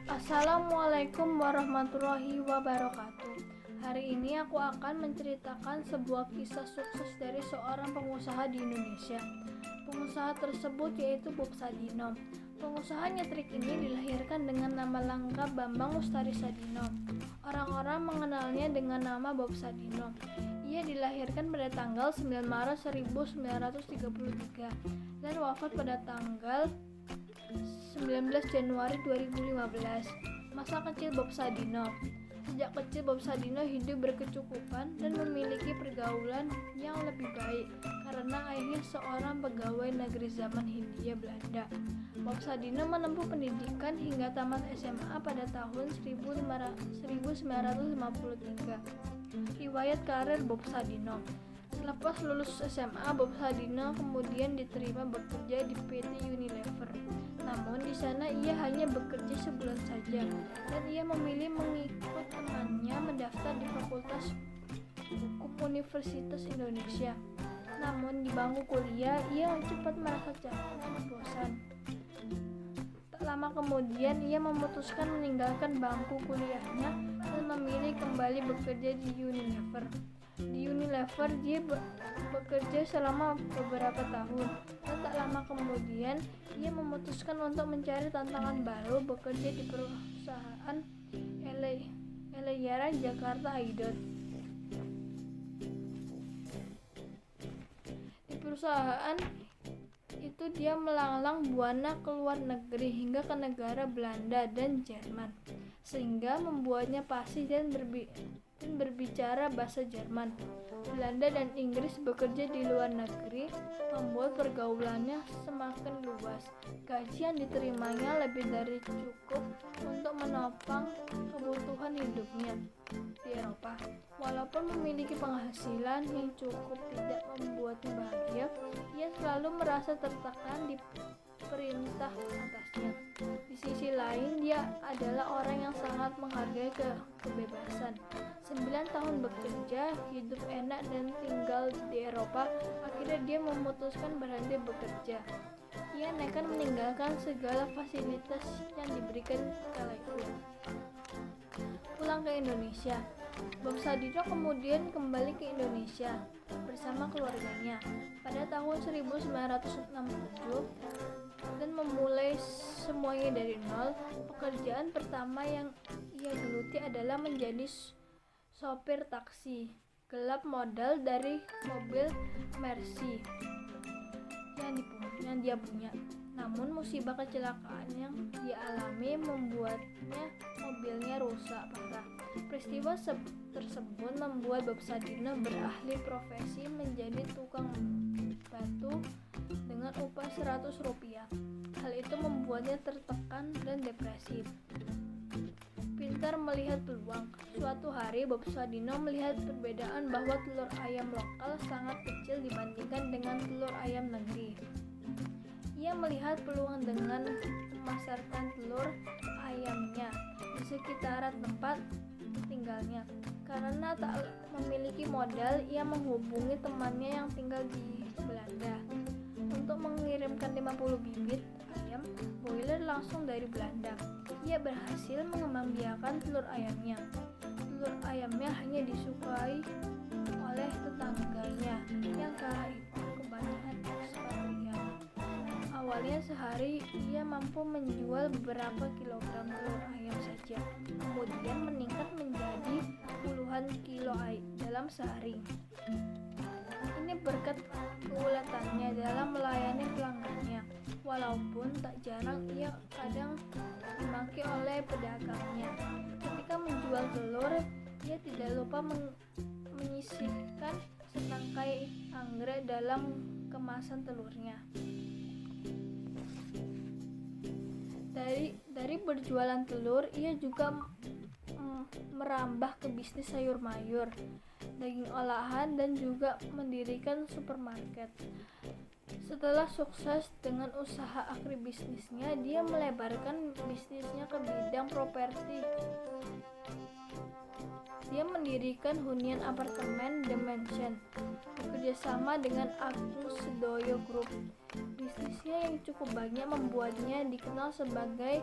Assalamualaikum warahmatullahi wabarakatuh. Hari ini aku akan menceritakan sebuah kisah sukses dari seorang pengusaha di Indonesia. Pengusaha tersebut yaitu Bob Sadino. Pengusaha nyetrik ini dilahirkan dengan nama lengkap Bambang Lustari Sadino. Orang-orang mengenalnya dengan nama Bob Sadino. Ia dilahirkan pada tanggal 9 Maret 1933 dan wafat pada tanggal 19 Januari 2015. Masa kecil Bob Sadino. Sejak kecil Bob Sadino hidup berkecukupan dan memiliki pergaulan yang lebih baik karena ayahnya seorang pegawai negeri zaman Hindia Belanda. Bob Sadino menempuh pendidikan hingga tamat SMA pada tahun 1953. Riwayat karir Bob Sadino. Selepas lulus SMA, Bob Sadino kemudian diterima bekerja di PT Unilever. Namun di sana ia hanya bekerja sebulan saja dan ia memilih mengikut temannya mendaftar di Fakultas Hukum Universitas Indonesia. Namun di bangku kuliah ia cepat merasa capek dan bosan. Tak lama kemudian ia memutuskan meninggalkan bangku kuliahnya dan memilih kembali bekerja di Unilever. Di Unilever dia bekerja selama beberapa tahun dan tak lama kemudian ia memutuskan untuk mencari tantangan baru bekerja di perusahaan Eleyara Jakarta Aidot. Di perusahaan itu dia melanglang buana ke luar negeri hingga ke negara Belanda dan Jerman, sehingga membuatnya fasih dan berbicara bahasa Jerman. Belanda dan Inggris bekerja di luar negeri membuat pergaulannya semakin luas. Gaji yang diterimanya lebih dari cukup untuk menopang kebutuhan hidupnya di Eropa. Walaupun memiliki penghasilan yang cukup tidak membuatnya bahagia, ia selalu merasa tertekan di perintah atasnya. Di sisi lain, dia adalah orang yang sangat menghargai kebebasan. 9 tahun bekerja, hidup enak dan tinggal di Eropa, akhirnya dia memutuskan berhenti bekerja. Ia nekat meninggalkan segala fasilitas yang diberikan kala itu. Pulang ke Indonesia, Bob Sadino kemudian kembali ke Indonesia bersama keluarganya pada tahun 1967 dan memulai semuanya dari nol. Pekerjaan pertama yang ia geluti adalah menjadi sopir taksi gelap modal dari mobil Mercy yang dia punya. Namun musibah kecelakaan yang dia alami membuatnya mobilnya rusak parah. Peristiwa tersebut membuat Bob Sadino beralih profesi menjadi tukang batu dengan upah Rp100. Hal itu membuatnya tertekan dan depresi. Pintar melihat peluang. Suatu hari Bob Sadino melihat perbedaan bahwa telur ayam lokal sangat kecil dibandingkan dengan telur ayam negeri. Ia melihat peluang dengan memasarkan telur ayamnya di sekitaran tempat tinggalnya. Karena tak memiliki modal, ia menghubungi temannya yang tinggal di Belanda untuk mengirimkan 50 bibit ayam broiler langsung dari Belanda. Ia berhasil mengembangbiakan telur ayamnya. Telur ayamnya hanya disukai oleh tetangganya yang kala itu kebanyakan ekspatriat. Awalnya sehari ia mampu menjual beberapa kilogram telur ayam saja, kemudian meningkat menjadi puluhan kilo dalam sehari. Ini berkat keuletannya dalam melayani pelanggannya. Walaupun tak jarang ia kadang dimaki oleh pedagangnya. Ketika menjual telur, ia tidak lupa menyisihkan setangkai anggrek dalam kemasan telurnya. Dari berjualan telur, ia juga merambah ke bisnis sayur mayur, daging olahan, dan juga mendirikan supermarket. Setelah sukses dengan usaha agribisnisnya, dia melebarkan bisnisnya ke bidang properti. Dia mendirikan hunian apartemen The Mansion bekerjasama dengan Agung Sedoyo Group. Bisnisnya yang cukup banyak membuatnya dikenal sebagai